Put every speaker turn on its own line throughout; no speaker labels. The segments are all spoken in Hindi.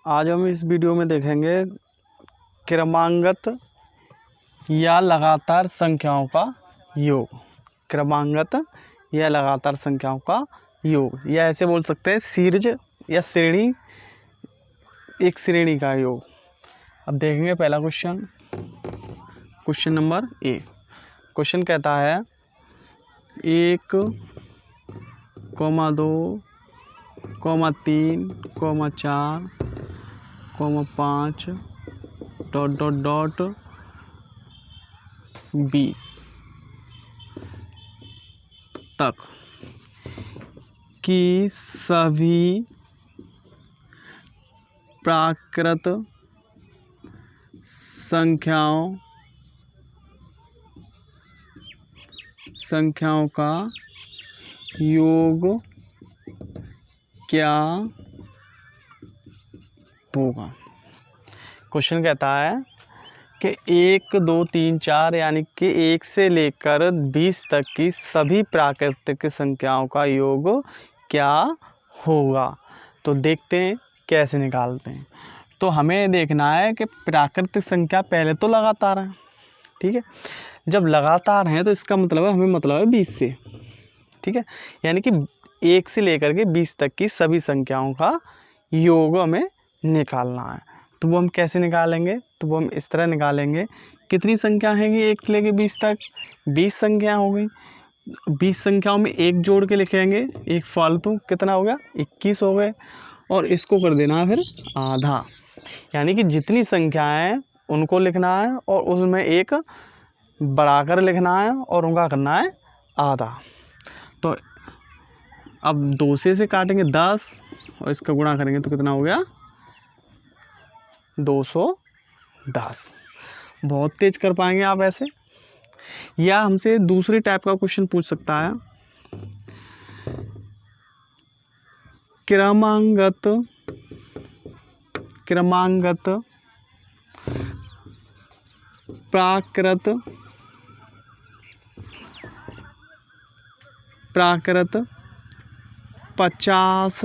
आज हम इस वीडियो में देखेंगे क्रमांगत या लगातार संख्याओं का योग। क्रमांगत या लगातार संख्याओं का योग, या ऐसे बोल सकते हैं सीरीज या श्रेणी, एक श्रेणी का योग। अब देखेंगे पहला क्वेश्चन, क्वेश्चन नंबर 1। क्वेश्चन कहता है 1, 2, 3, 4, 5 ... 20 तक की सभी प्राकृत संख्याओं का योग क्या होगा। क्वेश्चन कहता है कि 1, 2, 3, 4 यानी कि 1 से लेकर 20 तक की सभी प्राकृतिक संख्याओं का योग क्या होगा। तो देखते हैं कैसे निकालते हैं। तो हमें देखना है कि प्राकृतिक संख्या पहले तो लगातार है, ठीक है। जब लगातार हैं तो इसका मतलब है, हमें मतलब है 20 से, ठीक है। यानी कि 1 से लेकर के 20 तक की सभी संख्याओं का योग हमें निकालना है। तो वो हम कैसे निकालेंगे, तो वो हम इस तरह निकालेंगे। कितनी संख्या हैगी 1 से लेकर 20 तक? 20 संख्या हो गई। 20 संख्याओं में 1 जोड़ के लिखेंगे, एक फालतू, कितना हो गया? 21 हो गए। और इसको कर देना है फिर आधा, यानी कि जितनी संख्याएं उनको लिखना है और उसमें एक बढ़ाकर लिखना है और उनका करना है आधा। तो अब 2 से काटेंगे 10 और इसका गुणा करेंगे तो कितना हो गया? 210। बहुत तेज कर पाएंगे आप ऐसे। या हमसे दूसरी टाइप का क्वेश्चन पूछ सकता है, क्रमांगत प्राकृत 50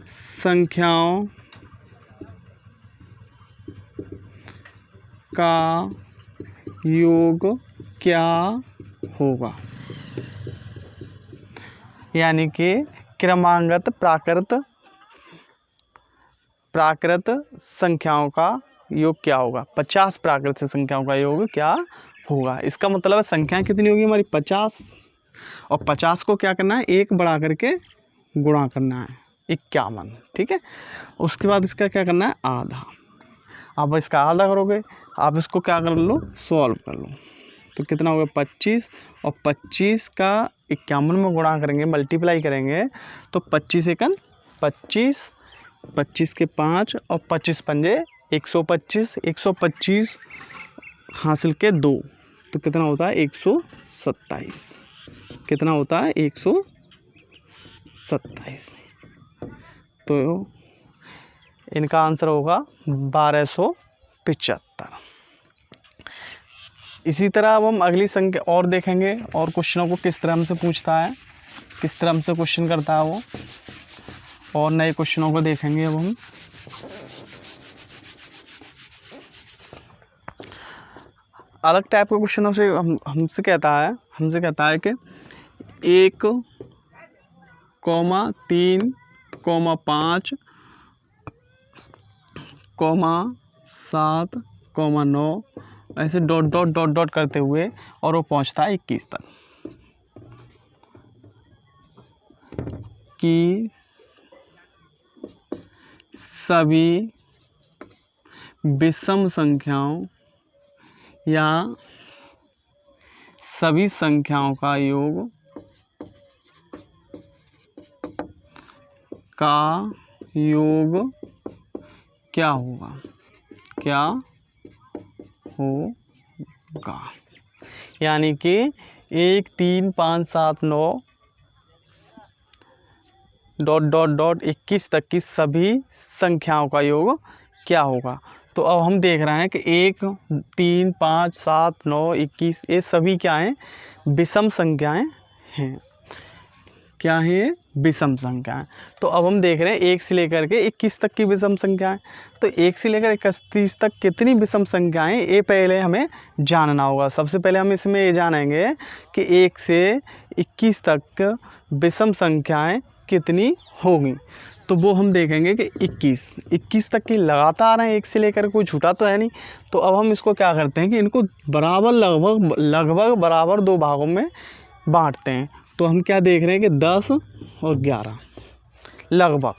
संख्याओं का योग क्या होगा। यानी कि क्रमांगत प्राकृत संख्याओं का योग क्या होगा। 50 प्राकृत संख्याओं का योग क्या होगा। इसका मतलब है संख्या कितनी होगी हमारी? 50। और 50 को क्या करना है? 1 बढ़ा करके गुणा करना है, 51, ठीक है। उसके बाद इसका क्या करना है? आधा। अब इसका आधा करोगे, आप इसको क्या कर लो? सॉल्व कर लो। तो कितना होगा? 25। और 25 का 51 में गुणा करेंगे, मल्टीप्लाई करेंगे तो 25 एकन 25, 25 के 5 और 25 पंजे 125, 125 हासिल के 2 तो कितना होता है? 127। कितना होता है? 127। तो इनका आंसर होगा 1275। इसी तरह अब हम अगली संख्या और देखेंगे और क्वेश्चनों को किस तरह हमसे पूछता है, किस तरह हमसे क्वेश्चन करता है वो, और नए क्वेश्चनों को देखेंगे। अब हम अलग टाइप के क्वेश्चनों से हमसे कहता है कि 1, 3, 5, 7, 9 ऐसे डॉट करते हुए और वो पहुंचता है 21 तक कि सभी विषम संख्याओं या सभी संख्याओं का योग क्या होगा। यानी कि 1, 3, 5, 7, 9 ... 21 तक की सभी संख्याओं का योग क्या होगा। तो अब हम देख रहे हैं कि 1, 3, 5, 7, 9, 21 ये सभी क्या हैं? विषम संख्याएं हैं। क्या है ये? विषम संख्याएं। तो अब हम देख रहे हैं 1 से लेकर के 21 तक की विषम संख्याएं। तो 1 से लेकर 31 तक कितनी विषम संख्याएं, ये पहले हमें जानना होगा। सबसे पहले हम इसमें ये जानेंगे कि 1 से 21 तक विषम संख्याएं कितनी होंगी। तो वो हम देखेंगे कि 21 तक की लगातार हैं, 1 से लेकर, कोई छूटा तो है नहीं। तो अब हम इसको क्या करते हैं कि इनको बराबर लगभग बराबर 2 भागों में बांटते हैं। तो हम क्या देख रहे हैं कि 10 और 11 लगभग।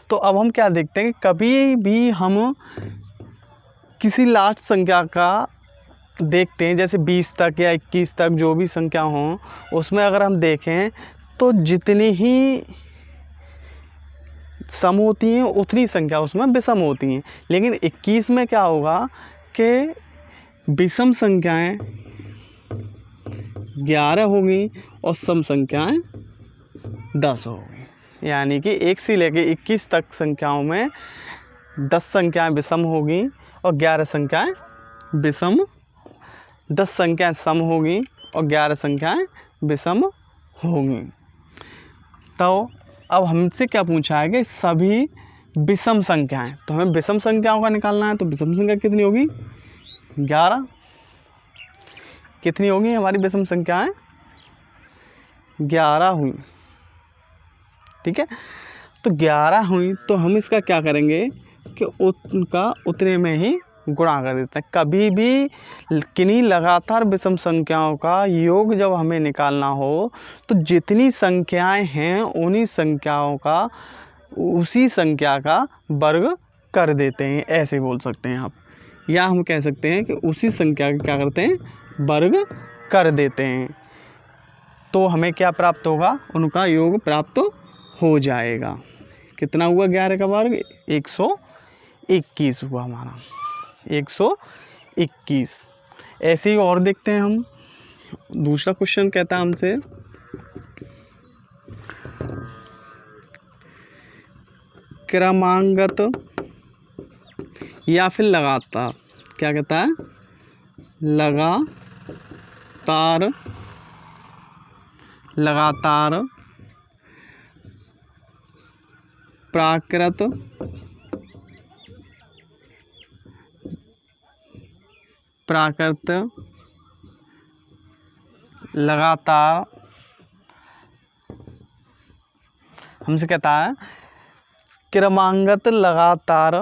तो अब हम क्या देखते हैं कि कभी भी हम किसी लास्ट संख्या का देखते हैं, जैसे 20 तक या 21 तक जो भी संख्या हो, उसमें अगर हम देखें तो जितनी ही सम होती हैं उतनी संख्या उसमें विषम होती हैं। लेकिन 21 में क्या होगा कि विषम संख्याएं 11 होंगी और सम संख्याएं 10 होंगी। यानी कि 1 से लेकर 21 तक संख्याओं में 10 संख्याएं विषम होगी और 11 संख्याएं विषम, 10 संख्याएं सम होगी और 11 संख्याएं विषम होंगी। तो अब हमसे क्या पूछा है कि सभी विषम संख्याएं, तो हमें विषम संख्याओं का निकालना है। तो विषम संख्या कितनी होगी? 11। कितनी होगी हमारी विषम संख्याएं? 11 हुई। ठीक है, तो 11 हुई तो हम इसका क्या करेंगे कि उनका उतने में ही गुणा कर देते हैं। कभी भी किन्हीं लगातार विषम संख्याओं का योग जब हमें निकालना हो तो जितनी संख्याएं हैं उन्हीं संख्याओं का उसी संख्या का वर्ग कर देते हैं, ऐसे बोल सकते हैं आप। या हम कह सकते हैं कि उसी संख्या का क्या करते हैं? वर्ग कर देते हैं। तो हमें क्या प्राप्त होगा? उनका योग प्राप्त हो जाएगा। कितना हुआ 11 का वर्ग? 121 हुआ हमारा, 121। ऐसे ही और देखते हैं हम। दूसरा क्वेश्चन कहता है हमसे क्रमांगत या फिर लगातार, क्या कहता है? लगातार प्राकृत लगातार हमसे कहता है क्रमांगत लगातार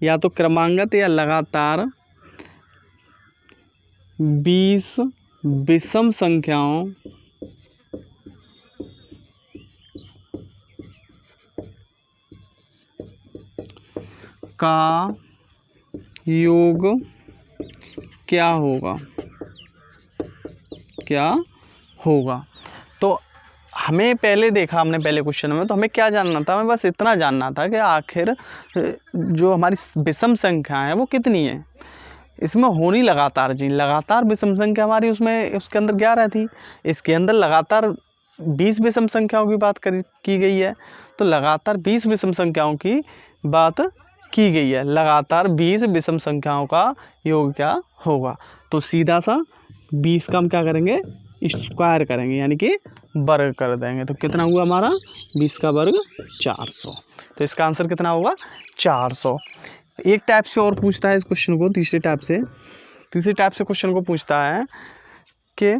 या तो क्रमांगत या लगातार 20 विषम संख्याओं का योग क्या होगा? तो हमें पहले देखा, हमने पहले क्वेश्चन में, तो हमें क्या जानना था? हमें बस इतना जानना था कि आखिर जो हमारी विषम संख्या है वो कितनी है। इसमें होनी लगातार जी, लगातार विषम संख्या हमारी उसके अंदर 11 थी। इसके अंदर लगातार 20 विषम संख्याओं की बात की गई है। तो लगातार 20 विषम संख्याओं की बात की गई है। लगातार 20 विषम संख्याओं का योग क्या होगा? तो सीधा सा 20 का हम क्या करेंगे? स्क्वायर करेंगे, यानी कि वर्ग कर देंगे। तो कितना हुआ हमारा? 20 का वर्ग 400। तो इसका आंसर कितना होगा? 400। एक टाइप से और पूछता है इस क्वेश्चन को, तीसरे टाइप से क्वेश्चन को पूछता है कि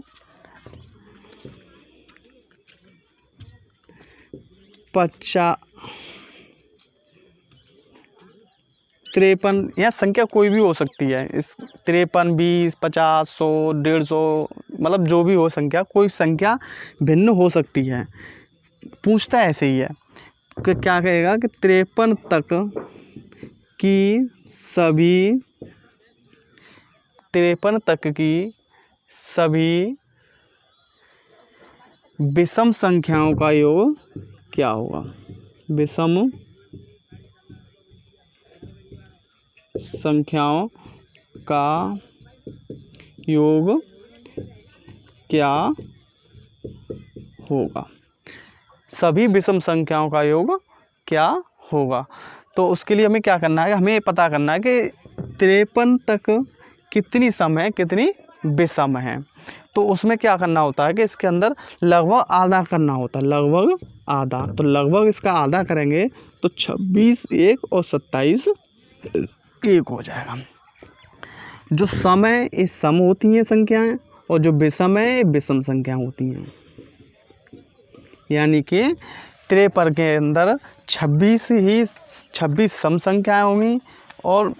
53 या संख्या कोई भी हो सकती है। इस 53, 20, 50, 100, 150, मतलब जो भी हो संख्या, कोई संख्या भिन्न हो सकती है। पूछता है ऐसे ही है कि क्या कहेगा कि 53 तक की सभी विषम संख्याओं का योग क्या होगा? विषम संख्याओं का योग क्या होगा? सभी विषम संख्याओं का योग क्या होगा? तो उसके लिए हमें क्या करना है? हमें पता करना है कि 53 तक कितनी सम है कितनी विषम है। तो उसमें क्या करना होता है कि इसके अंदर लगभग आधा करना होता है, लगभग आधा। तो लगभग इसका आधा करेंगे तो 26 1 और 27 1 हो जाएगा। जो सम है ये सम होती हैं संख्याएं, और जो विषम है ये विषम संख्या होती हैं। यानी कि 53 के अंदर 26 सम संख्याएं होंगी और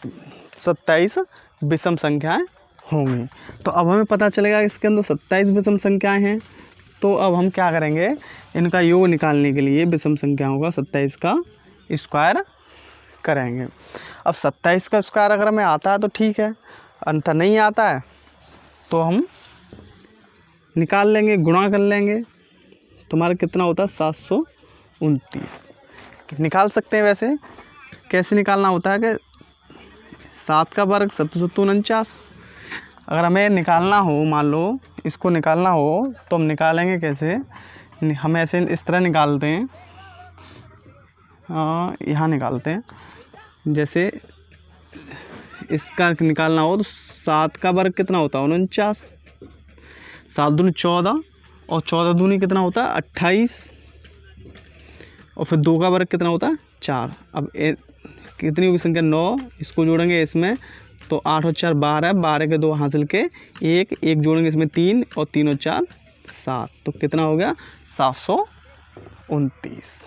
27 विषम संख्याएं होंगी। तो अब हमें पता चलेगा इसके अंदर 27 विषम संख्याएं हैं। तो अब हम क्या करेंगे, इनका योग निकालने के लिए विषम संख्याओं का 27 का स्क्वायर करेंगे। अब 27 का स्क्वायर अगर हमें आता है तो ठीक है, अंतर नहीं आता है तो हम निकाल लेंगे, गुणा कर लेंगे। तुम्हारा कितना होता है 729 निकाल सकते हैं। वैसे कैसे निकालना होता है कि 7 का वर्ग 749। अगर हमें निकालना हो, मान लो इसको निकालना हो तो हम निकालेंगे कैसे, हम ऐसे इस तरह निकालते हैं, यहाँ निकालते हैं। जैसे इसका निकालना हो तो 7 का वर्ग कितना होता है 49, 7 दूनी 14 और 14 दूनी कितना होता है 28, और फिर 2 का वर्ग कितना होता है 4। अब कितनी होगी संख्या 9, इसको जोड़ेंगे इसमें तो 8 और 4 12, 12 के 2 हासिल के 1 जोड़ेंगे इसमें 3 और 3 और 4 7, तो कितना हो गया 729।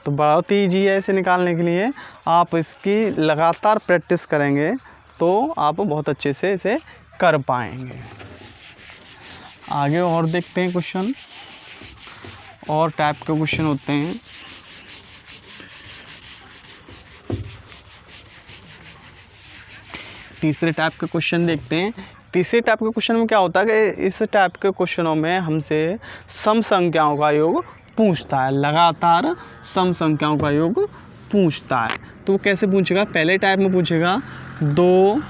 तो बहुत ही ईजी है इसे निकालने के लिए। आप इसकी लगातार प्रैक्टिस करेंगे तो आप बहुत अच्छे से इसे कर पाएंगे। आगे और देखते हैं क्वेश्चन, और टाइप के क्वेश्चन होते हैं। तीसरे टाइप के क्वेश्चन देखते हैं। तीसरे टाइप के क्वेश्चन में क्या होता है कि इस टाइप के क्वेश्चनों में हमसे सम संख्याओं का योग पूछता है, लगातार सम संख्याओं का योग पूछता है। तो वो कैसे पूछेगा, पहले टाइप में पूछेगा 2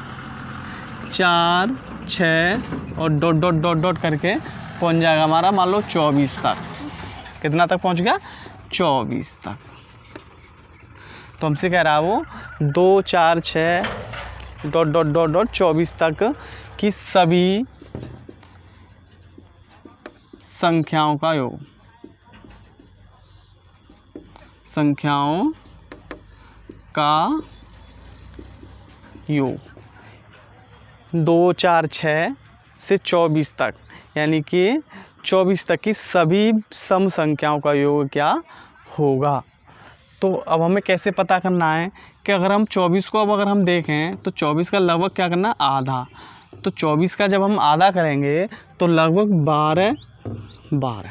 4 6 और डॉट डॉट डॉट डॉट करके पहुंच जाएगा हमारा मान लो 24 तक। कितना तक पहुंच गया 24 तक। तो हमसे कह रहा है वो 2 4 6 डॉट डॉट डॉट डॉट 24 तक की सभी संख्याओं का योग, संख्याओं का योग 2 4 6 से 24 तक, यानी कि 24 तक की सभी सम संख्याओं का योग क्या होगा। तो अब हमें कैसे पता करना है कि अगर हम 24 को अब अगर हम देखें तो 24 का लगभग क्या करना आधा। तो 24 का जब हम आधा करेंगे तो लगभग 12,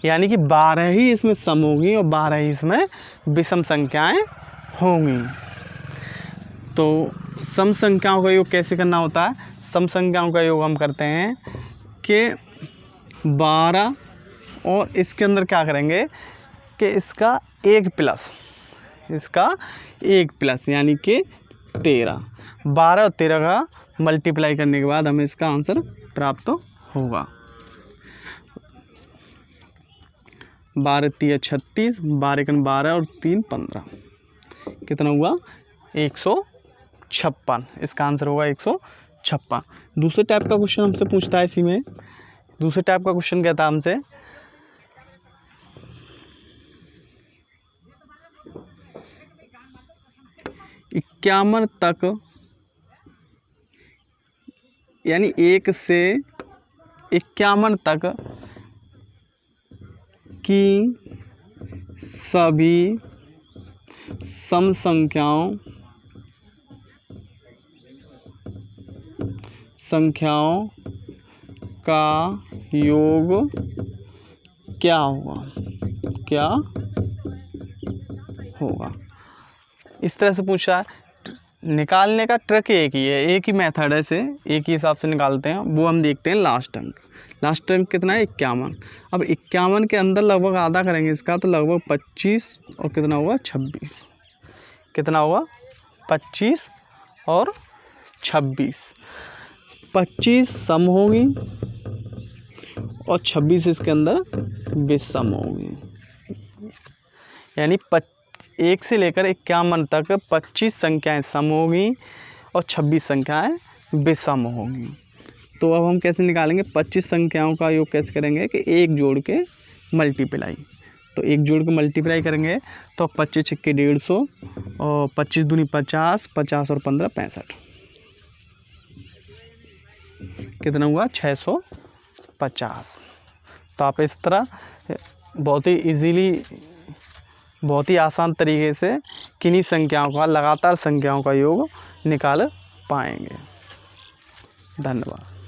यानी कि 12 ही इसमें सम होगी और 12 ही इसमें विषम संख्याएं होंगी। तो सम संख्याओं का योग कैसे करना होता है, सम संख्याओं का योग हम करते हैं कि 12 और इसके अंदर क्या करेंगे कि इसका 1 प्लस यानी कि 13। 12 और 13 का मल्टीप्लाई करने के बाद हमें इसका आंसर प्राप्त होगा। 12 3 36, 12 1 12 और 3 15, कितना हुआ 156। इसका आंसर होगा 156। दूसरे टाइप का क्वेश्चन हमसे पूछता है इसी में। दूसरे टाइप का क्वेश्चन कहता है हमसे 51 तक, यानी 1 से 51 तक की सभी सम संख्याओं का योग क्या होगा। इस तरह से पूछा है। निकालने का ट्रिक एक ही है, एक ही मेथड है, इसे एक ही हिसाब से निकालते हैं। वो हम देखते हैं लास्ट अंक कितना है 51। अब 51 के अंदर लगभग आधा करेंगे इसका तो लगभग 25 और कितना होगा 26। कितना होगा 25 और 26। 25 सम होगी और 26 इसके अंदर विषम होगी, यानी 1 से लेकर 51 तक 25 संख्याएं सम होगी और 26 संख्याएं विषम होंगी। तो अब हम कैसे निकालेंगे 25 संख्याओं का योग कैसे करेंगे कि एक जोड़ के मल्टीप्लाई। तो एक जोड़ के मल्टीप्लाई करेंगे तो 25 छिक्के 150 और 25 दूनी 50, 50 और 15 65, कितना हुआ 650। तो आप इस तरह बहुत ही इजीली, बहुत ही आसान तरीके से किन्हीं संख्याओं का, लगातार संख्याओं का योग निकाल पाएंगे। धन्यवाद।